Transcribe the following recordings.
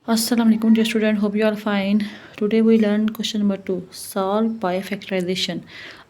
Assalamu alaikum dear student, hope you are fine. Today we learn question number 2, solve by factorization.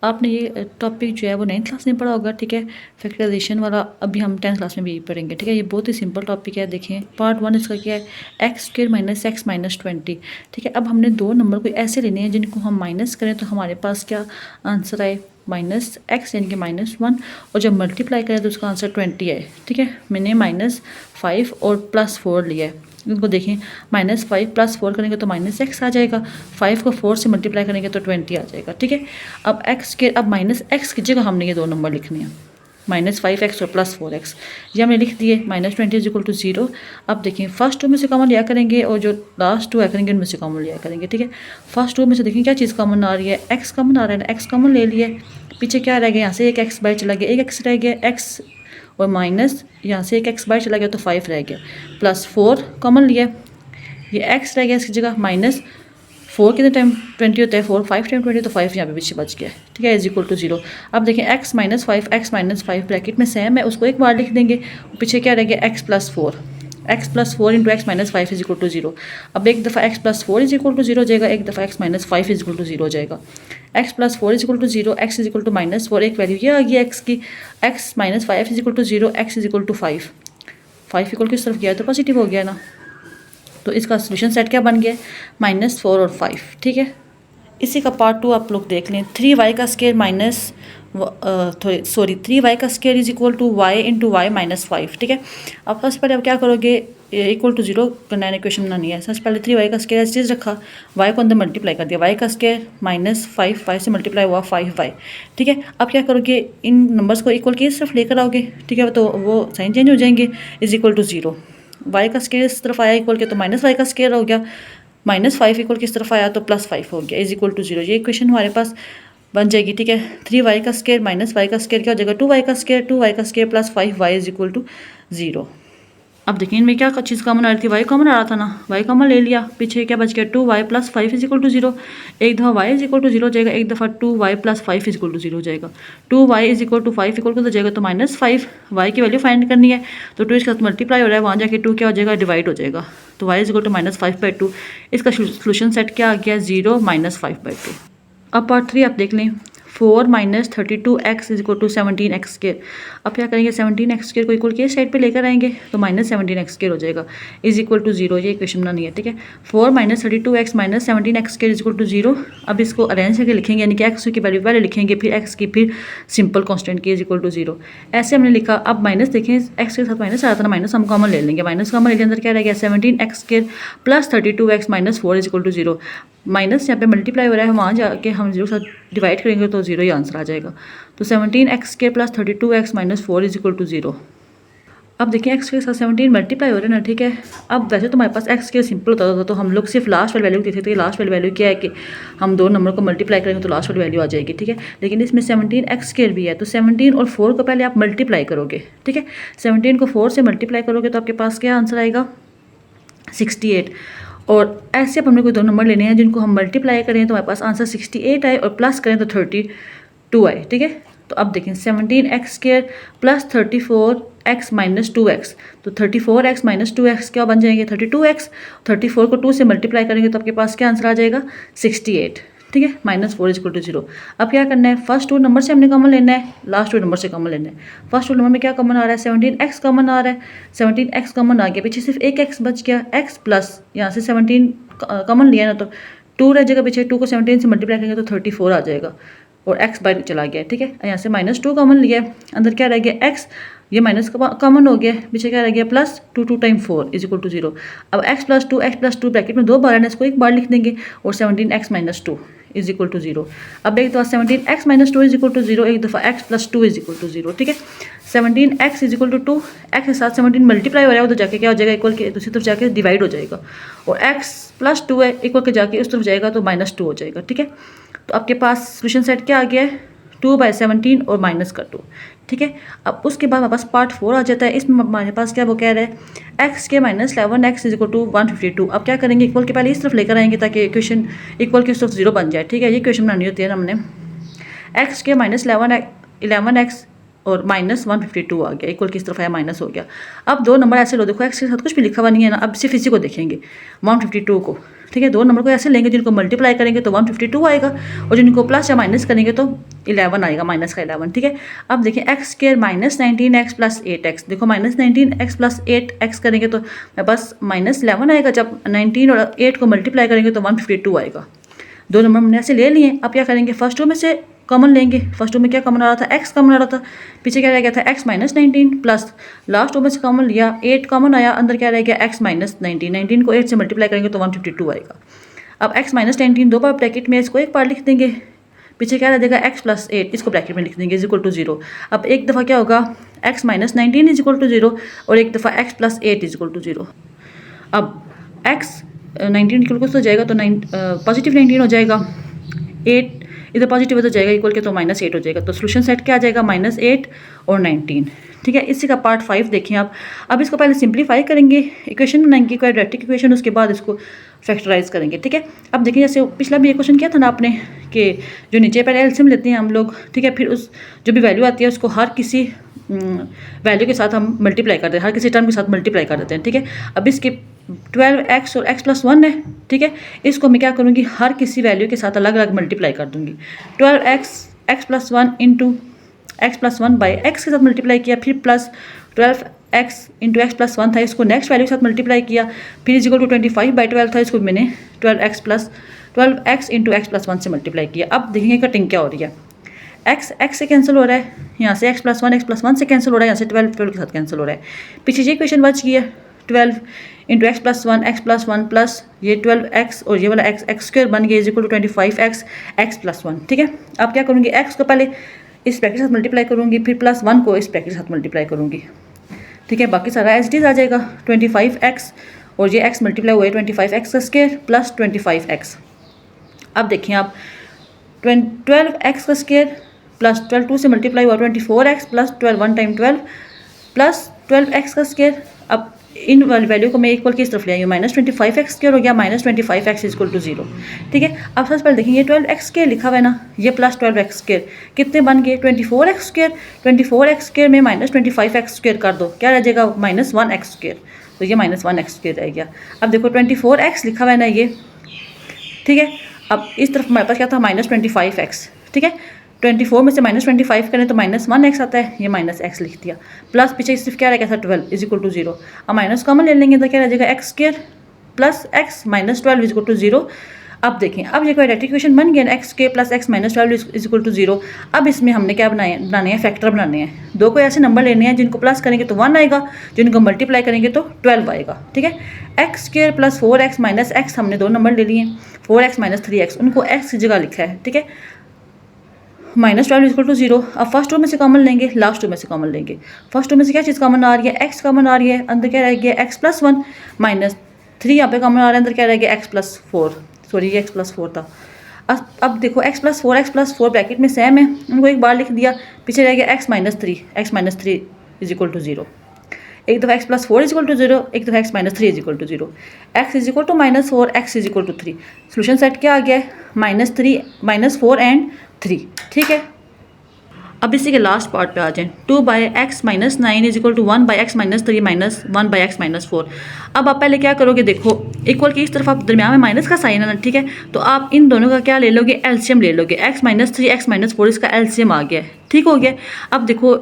आपने ये topic जो है वो 9th class में पढ़ा होगा, ठीक है। फैक्टराइजेशन वाला अभी हम 10th क्लास में भी पढ़ेंगे, ठीक है। ये बहुत ही सिंपल टॉपिक है। देखें पार्ट 1 इसका क्या है, x square minus x minus 20, ठीक है। अब हमने दो नंबर को ऐसे लेने हैं जिनको हम माइनस करें तो हमारे पास क्या आंसर आए, माइनस एक्स यानी कि -1, और जब मल्टीप्लाई करें तो उसका आंसर 20 है, ठीक है। मैंने -5 और +4 लिया है। इनको देखें, -5 + 4 करेंगे तो -x आ जाएगा, 5 को 4 से मल्टीप्लाई करेंगे तो 20 आ जाएगा, ठीक है। अब -x की जगह हमने ये दो नंबर लिखने हैं, -5x और +4x, ये हमने लिख दिए। -20 = 0। अब देखिए फर्स्ट टू में से कॉमन लिया करेंगे और जो लास्ट टू है करेंगे उनमें से कॉमन लिया करेंगे, ठीक है। फर्स्ट टू में से देखें क्या चीज़ कॉमन आ रही है, x कॉमन आ रहा है ना, x कॉमन ले लिया। पीछे क्या रह गया, यहाँ से एक x बाहर चला गया, एक x रह गया, x और माइनस यहाँ से एक x बाहर चला गया तो 5 रह गया, +4 कॉमन लिया, ये x रह गया इसकी जगह, -4 कितने टाइम 20 होता है, 4 5 टाइम 20 तो 5 यहाँ पे पीछे बच गया, ठीक है, = 0। अब देखें x - 5 ब्रैकेट में सेम है, उसको एक बार लिख देंगे। पीछे क्या रह गया, x + 4 × x - 5 = 0। अब एक दफ़ा x + 4 = 0 हो जाएगा, एक दफ़ा x - 5 = 0 हो जाएगा। x + 4 = 0, x = -4, एक वैल्यू ये आ गई x की, x - 5 = 0, x = 5 इक्वल किस तरफ गया है तो पॉजिटिव हो गया ना, तो इसका सोल्यूशन सेट क्या बन गया, -4 और 5, ठीक है। इसी का पार्ट 2 आप लोग देख लें, 3y का स्क्वायर माइनस 3y का स्क्वायर = y × y - 5, ठीक है। अब सबसे पहले आप क्या करोगे, = 0 करना है, इक्वेशन बनानी है। सबसे पहले 3y का स्क्वायर ऐसी चीज़ रखा, y को अंदर मल्टीप्लाई कर दिया, y का स्क्वायर -5 से मल्टीप्लाई हुआ 5y, ठीक है। अब क्या करोगे, इन नंबर्स को इक्वल की तरफ लेकर आओगे, ठीक है, तो वो साइन चेंज हो जाएंगे, = 0। y का स्क्वायर इस तरफ आया इक्वल के तो -y का स्क्वायर हो गया, -5 इक्वल किस तरफ आया तो +5 हो गया, = 0। ये इक्वेशन हमारे पास बन जाएगी, ठीक है। 3y का स्क्वायर -y का स्क्वायर क्या हो जाएगा, 2y का स्क्वायर + 5y = 0। अब देखिए इनमें क्या चीज़ कॉमन आ रही थी, y कॉमन आ रहा था ना, y कॉमन ले लिया, पीछे क्या बच गया, 2y + 5 = 0। एक दफ़ा y = 0 हो जाएगा, एक दफ़ा 2y + 5 = 0 हो जाएगा। 2y = 5 इक्वल हो जाएगा तो -5, y की वैल्यू फाइंड करनी है तो 2 इसके साथ मल्टीप्लाई हो रहा है, वहाँ जाके 2 क्या हो जाएगा, डिवाइड हो जाएगा, तो y = -5/2। इसका सोल्यूशन सेट क्या आ गया, 0 - 5/2। अब पार्ट 3 आप देख लें, 4 - 32x = 17x²। अब क्या करेंगे, 17x² को इक्वल के साइड पे लेकर आएंगे तो -17x² हो जाएगा, = 0। ये इक्वेशन बनानी है, ठीक है। 4 - 32x - 17x² = 0। अब इसको अरेंज करके लिखेंगे, यानी कि x की वैल्यू पहले लिखेंगे, फिर x की, फिर सिंपल कांस्टेंट की, = 0। ऐसे हमने लिखा। अब माइनस देखें, x के साथ माइनस आ रहा था ना, माइनस हम कॉमन ले लेंगे, माइनस कॉमन लेने के अंदर क्या रह गया, 17x² + 32x - 4 = 0। माइनस यहाँ पे मल्टीप्लाई हो रहा है, वहाँ जाके हम 0 के साथ डिवाइड करेंगे तो 0 ही आंसर आ जाएगा, तो 17x² + 32x - 4 = 0। अब देखिए x के साथ 17 मल्टीप्लाई हो रहे हैं ना, ठीक है। अब वैसे तो हमारे पास x के सिंपल होता था तो हम लोग सिर्फ लास्ट वाली वैल्यू देते थे, लास्ट वाली वैल्यू क्या है कि हम दो नंबर को मल्टीप्लाई करेंगे तो लास्ट वाली वैल्यू आ जाएगी, ठीक है। लेकिन इसमें 17x² भी है, तो 17 और 4 को पहले आप मल्टीप्लाई करोगे, ठीक है। 17 को 4 से मल्टीप्लाई करोगे तो आपके पास क्या आंसर आएगा, 68। और ऐसे अब हमने कोई दो नंबर लेने हैं जिनको हम मल्टीप्लाई करें तो हमारे पास आंसर 68 आए, और प्लस करें तो 32 आए, ठीक है। तो अब देखें 17x² + 34x - 2x, तो 34x - 2x क्या बन जाएंगे, 32x। 34 को 2 से मल्टीप्लाई करेंगे तो आपके पास क्या आंसर आ जाएगा, 68, ठीक है, -4 = 0। अब क्या करना है, फर्स्ट 2 नंबर से हमने कॉमन लेना है, लास्ट 2 नंबर से कॉमन लेना है। फर्स्ट 2 नंबर में क्या कॉमन आ रहा है, 17x कॉमन आ रहा है, 17x कॉमन आ गया, पीछे सिर्फ एक x बच गया, x प्लस यहाँ से 17 कॉमन लिया ना तो 2 रह जाएगा पीछे, 2 को 17 से मल्टीप्लाई करेंगे तो 34 आ जाएगा, और x बाहर चला गया, ठीक है। यहाँ से -2 कॉमन लिया, अंदर क्या रह गया, x, ये माइनस कॉमन हो गया, पीछे क्या रह गया, +2 2 × 4 = 0। अब x + 2 ब्रैकेट में 2 बार है, इसको एक बार लिख देंगे, और 17x - 2 = 0। अब एक दफ़ा 17x - 2 = 0, एक दफ़ा x + 2 = 0, ठीक है। 17x = 2, x के साथ 17 मल्टीप्लाई हो रहा है, तो जाके क्या हो जाएगा, इक्वल के दूसरी तरफ जाके डिवाइड हो जाएगा, और x + 2 है, इक्वल के जाके उस तरफ जाएगा तो -2 हो जाएगा, ठीक है। तो आपके पास सोल्यूशन सेट क्या आ गया है, 2/17 और माइनस कर 2, ठीक है। अब उसके बाद हमारे पास पार्ट 4 आ जाता है, इसमें हमारे पास क्या वो कह रहा है, x² - 11x = 152। अब क्या करेंगे, इक्वल के पहले इस तरफ लेकर आएंगे ताकि इक्वेशन इक्वल की उस तरफ 0 बन जाए, ठीक है। ये इक्वेशन बनानी होती है ना हमने, x² - 11x और माइनस 152 आ गया, इक्वल की इस तरफ आया माइनस हो गया। अब दो नंबर ऐसे लो, देखो एक्स के साथ कुछ भी लिखा हुआ नहीं है ना, अब सिर्फ इसी को देखेंगे 152 को, ठीक है। दो नंबर को ऐसे लेंगे, जिनको मल्टीप्लाई करेंगे तो 152 आएगा और जिनको प्लस या माइनस करेंगे तो 11 आएगा, माइनस का 11, ठीक है। अब देखिए x square minus 19x plus 8x, देखो माइनस 19x प्लस 8x करेंगे तो बस माइनस 11 आएगा, जब 19 और 8 को मल्टीप्लाई करेंगे तो 152 आएगा। दो नंबर हमने ऐसे ले लिए। अब क्या करेंगे, फर्स्ट रो में से कॉमन लेंगे। फर्स्ट रो में क्या कॉमन आ रहा था, एक्स कॉमन आ रहा था, पीछे क्या रह गया था X minus 19 plus last row में से कॉमन लिया 8 कॉमन आया, अंदर क्या रह गया एक्स माइनस 19, 19 को 8 से मल्टीप्लाई करेंगे तो 152 आएगा। अब एक्स माइनस 19 दो बार ब्रैकेट में, इसको एक बार लिख देंगे, पीछे क्या रह जाएगा एक्स प्लस 8, इसको ब्रैकेट में लिख देंगे इज इक्वल टू 0। अब एक दफ़ा क्या होगा X minus 19 is equal to 0 और एक दफ़ा X plus 8 is equal to 0। अब एक्स 19 इक्वल हो जाएगा तो पॉजिटिव 19 हो जाएगा, 8 इधर पॉजिटिव हो जाएगा इक्वल के तो माइनस 8 हो जाएगा। तो सोल्यूशन सेट क्या आ जाएगा माइनस 8 और 19, ठीक है। इसी का पार्ट 5 देखें आप। अब इसको पहले सिंप्लीफाई करेंगे, इक्वेशन बनाएंगे क्वाड्रेटिक इक्वेशन, उसके बाद इसको फैक्टराइज करेंगे, ठीक है। अब देखिए जैसे पिछला भी एक क्वेश्चन किया था ना आपने कि जो नीचे पहले एलसीएम लेते हैं हम लोग, ठीक है, फिर उस जो भी वैल्यू आती है उसको हर किसी वैल्यू के साथ हम मल्टीप्लाई कर देते हैं, हर किसी टर्म के साथ मल्टीप्लाई कर देते हैं, ठीक है। अब इसके 12x और x प्लस 1 है, ठीक है, इसको मैं क्या करूँगी हर किसी वैल्यू के साथ अलग अलग मल्टीप्लाई कर दूँगी। 12x x plus 1 into x plus 1 by x के साथ मल्टीप्लाई किया, फिर plus 12x into x plus 1 था, इसको नेक्स्ट वैल्यू के साथ मल्टीप्लाई किया, फिर इज इक्वल टू 25 बाई 12 था, इसको मैंने 12x इंटू एक्स प्लस 1 से मल्टीप्लाई किया। अब देखेंगे कटिंग क्या हो रही है, x से कैंसिल हो रहा है, यहाँ से x प्लस 1 से कैंसिल हो रहा है, यहाँ से 12 के साथ कैंसिल हो रहा है। पीछे ये इक्वेशन बच गई है 12 इंटू एक्स प्लस 1 प्लस ये 12x और ये वाला x स्क्वायर बन गया is equal to 25x x plus 1, ठीक है। अब क्या करूँगी x को पहले इस ब्रैकेट के साथ मल्टीप्लाई करूँगी, फिर प्लस 1 को इस ब्रैकेट के साथ मल्टीप्लाई करूँगी, ठीक है। बाकी सारा एज इट इज़ आ जाएगा 25x और ये x मल्टीप्लाई हुआ है 25x का स्क्वायर प्लस 25x। अब देखिए आप 12x का स्क्वायर प्लस 12 2 से मल्टीप्लाई हुआ 24x plus 12 1 time 12 plus 12x का स्क्वायर। अब इन वैल्यू को मैं इक्वल की इस तरफ ले आई हूँ, माइनस 25x स्क्वायर हो गया, माइनस 25x इक्वल टू 0, ठीक है। अब सबसे पहले देखेंगे 12x स्क्वायर लिखा हुआ है ना, ये प्लस 12x स्क्वायर कितने बन गए 24x स्क्वायर, 24x स्क्वायर में माइनस 25x स्क्वायर कर दो, क्या रह जाएगा माइनस 1x स्क्वायर, तो ये माइनस 1x स्क्वायर रह गया। अब देखो 24x लिखा हुआ है ना ये, ठीक है। अब इस तरफ हमारे पास क्या था माइनस 25x, ठीक है। 24 में से माइनस 25 करें तो माइनस 1x आता है, ये माइनस x लिख दिया, प्लस पीछे सिर्फ क्या रहेगा था 12 इज इक्वल टू 0। अब माइनस कॉमन ले लेंगे तो क्या रह जाएगा X square plus x minus 12 is equal to 0। अब देखें अब ये क्वाड्रेटिक इक्वेशन बन गया ना, X square plus x minus 12 is equal to 0। अब इसमें हमने क्या बनाने हैं फैक्टर बनाने हैं, दो को ऐसे नंबर लेने हैं जिनको प्लस करेंगे तो 1 आएगा, जिनको मल्टीप्लाई करेंगे तो 12 आएगा, ठीक है। X square plus 4x minus x हमने दो नंबर ले लिए, 4x माइनस 3x, उनको x की जगह लिखा है, ठीक है, माइनस 12 इक्वल टू 0। अब फर्स्ट रो में से कॉमन लेंगे, लास्ट रो में से कॉमन लेंगे। फर्स्ट रो में से क्या चीज़ कॉमन आ रही है x कॉमन आ रही है, अंदर क्या रह गया x प्लस 1 माइनस 3 यहाँ पे कॉमन आ रहा है, अंदर क्या रह गया x प्लस 4, सॉरी ये x प्लस 4 था। अब देखो x प्लस 4 ब्रैकेट में सेम है, उनको एक बार लिख दिया, पीछे रह गया x minus 3 is equal to 0। एक दफ़ा x plus 4 is equal to 0, एक दफ़ा x minus 3 is equal to 0, x is equal to minus 4, x is equal to 3। Solution set क्या आ गया है माइनस 4 एंड 3, ठीक है। अब इसी के लास्ट पार्ट पे आ जाएं, 2 by X minus 9 is equal to 1 by X minus 3 minus 1 by X minus 4। अब आप पहले क्या करोगे, देखो इक्वल की इस तरफ आप दरम्यान में माइनस का साइन है ना, ठीक है, तो आप इन दोनों का क्या ले लोगे एलसीएम ले लोगे, x माइनस 3 x माइनस 4 इसका एलसीएम आ गया है, ठीक हो गया। अब देखो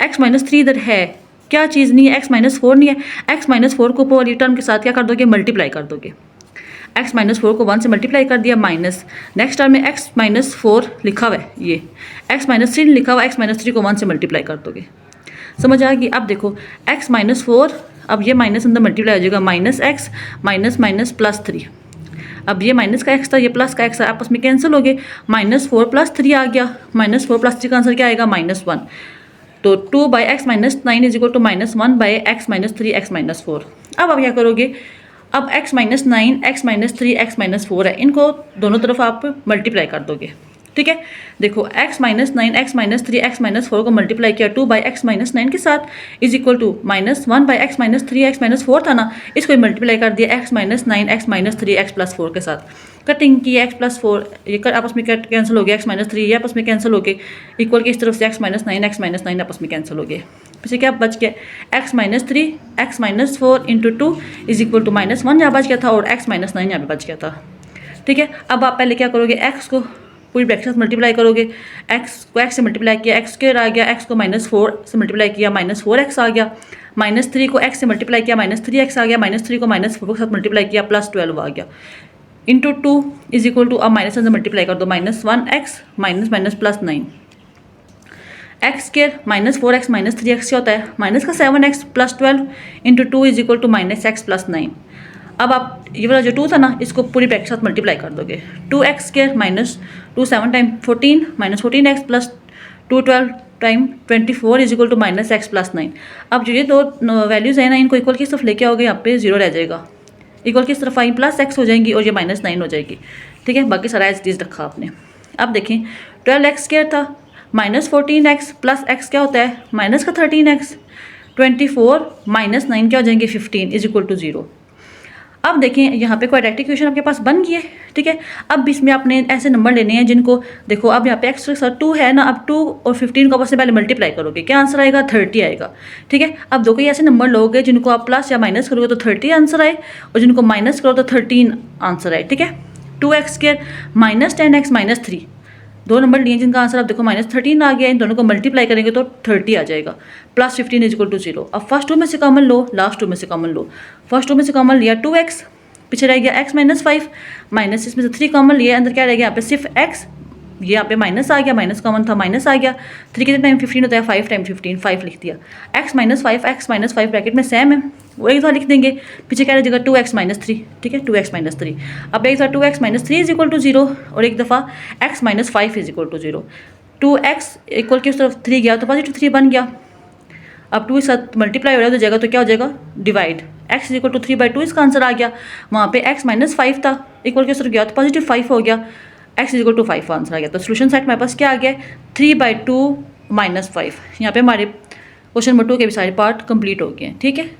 x माइनस 3 इधर है, क्या चीज़ नहीं है x माइनस 4 नहीं है, x माइनस 4 को वाली टर्म के साथ क्या कर दोगे मल्टीप्लाई कर दोगे, x माइनस 4 को 1 से मल्टीप्लाई कर दिया, माइनस नेक्स्ट टर्म में x माइनस 4 लिखा हुआ है, ये x माइनस 3 लिखा हुआ है, x माइनस 3 को 1 से मल्टीप्लाई कर दोगे, समझ आ गई। अब देखो x माइनस 4, अब ये माइनस अंदर मल्टीप्लाई हो जाएगा, minus x minus minus plus 3, अब ये माइनस का x था ये प्लस का x था, आपस में कैंसिल हो गए, माइनस 4 प्लस 3 आ गया, माइनस 4 प्लस 3 का आंसर क्या आएगा माइनस 1। तो 2 by X minus 9 is equal to minus 1 by X minus 3 X minus 4। अब आप क्या करोगे, अब x minus 9 x minus 3 x minus 4 है, इनको दोनों तरफ आप मल्टीप्लाई कर दोगे, ठीक है। देखो x minus 9 x minus 3 x minus 4 को मल्टीप्लाई किया 2 बाई एक्स माइनस 9 के साथ is equal to minus 1 by X minus 3 X minus 4 था ना, इसको मल्टीप्लाई कर दिया x minus 9 x minus 3 x plus 4 के साथ। कटिंग की x प्लस 4 ये आपस में कैंसिल हो गया, x माइनस 3 ये आपस में कैंसिल हो गए, इक्वल की इस तरफ से x माइनस 9 आपस में कैंसिल हो गए। पीछे क्या बच गया x minus 3 x minus 4 into 2 is equal to minus 1 यहाँ बच गया था और x माइनस 9 यहाँ पे बच गया था। ठीक है, अब आप पहले क्या करोगे, x को पूरी ब्रैकेट से मल्टीप्लाई करोगे, x को x से मल्टीप्लाई किया x स्क्वायर आ गया, x को माइनस 4 से मल्टीप्लाई किया माइनस 4x आ गया, माइनस 3 को x से मल्टीप्लाई किया माइनस 3x आ गया, माइनस 3 को माइनस 4 के साथ मल्टीप्लाई किया प्लस 12 आ गया, इंटू 2 इज इक्वल टू अब माइनस से मल्टीप्लाई कर दो minus 1x minus minus plus 9 x square minus 4x माइनस 3x क्या होता है माइनस का 7x plus 12 into 2 is equal to minus x plus 9। अब आप ये वाला जो 2 था ना इसको पूरी ब्रैकेट के साथ मल्टीप्लाई कर दोगे, 2x square minus 2 7 time 14 minus 14x plus 2 12 time 24 is equal to minus x plus 9। अब जो ये दो वैल्यूज़ है ना इनको इक्वल की तरफ लेके आओगे, यहाँ पे 0 रह जाएगा, इक्वल की तरफ आई प्लस x हो जाएंगी और ये माइनस 9 हो जाएगी। ठीक है, बाकी सारा एज इट इज रखा आपने। अब देखें 12x स्क्वायर था माइनस 14x प्लस x क्या होता है माइनस का 13x, 24 माइनस 9 क्या हो जाएंगे 15 इज इक्वल टू 0। अब देखें यहाँ पे क्वाड्रेटिक इक्वेशन आपके पास बन गई है। ठीक है, अब इसमें आपने ऐसे नंबर लेने हैं जिनको देखो, अब यहाँ पे x के साथ 2 है ना, अब 2 और 15 को आपस में पहले मल्टीप्लाई करोगे, क्या आंसर आएगा 30 आएगा। ठीक है, अब दो कोई ऐसे नंबर लोगे जिनको आप प्लस या माइनस करोगे तो 30 आंसर आए और जिनको माइनस करो तो 13 आंसर आए। ठीक है, 2x square minus 10x minus 3 दो नंबर लिए जिनका आंसर आप देखो माइनस 13 आ गया, इन दोनों को मल्टीप्लाई करेंगे तो 30 आ जाएगा, प्लस 15 इज इक्वल टू 0। अब फर्स्ट 2 में से कॉमन लो, लास्ट 2 में से कॉमन लो। फर्स्ट 2 में से कॉमन लिया 2x, पीछे रह गया x माइनस 5 माइनस इसमें से 3 कॉमन लिया, अंदर क्या रह गया यहाँ पे सिर्फ x, ये यहाँ पे माइनस आ गया, माइनस कॉमन था माइनस आ गया, 3 कितने टाइम 15 होता है 5 टाइम 15 5 लिख दिया, x माइनस 5 ब्रैकेट में सेम है वो एक दफ़ा लिख देंगे, पीछे क्या रह जाएगा 2x माइनस 3। ठीक है, 2x माइनस 3, अब एक दफ़ा 2x minus 3 is equal to 0 और एक दफ़ा x minus 5 is equal to 0। 2x equal की उस तरफ 3 गया तो पॉजिटिव 3 बन गया, अब 2 इस साथ मल्टीप्लाई हो रहा है तो जाएगा तो क्या हो जाएगा divide, x is equal to 3/2 इसका आंसर आ गया। वहाँ पे x माइनस 5 था, इक्वल की उस तरफ गया तो पॉजिटिव 5 हो गया, x is equal to 5 answer आ गया। तो सोल्यूशन सेट मेरे पास क्या आ गया 3/2 माइनस 5। यहाँ पे हमारे क्वेश्चन नंबर 2 के भी सारे पार्ट कंप्लीट हो गए हैं। ठीक है।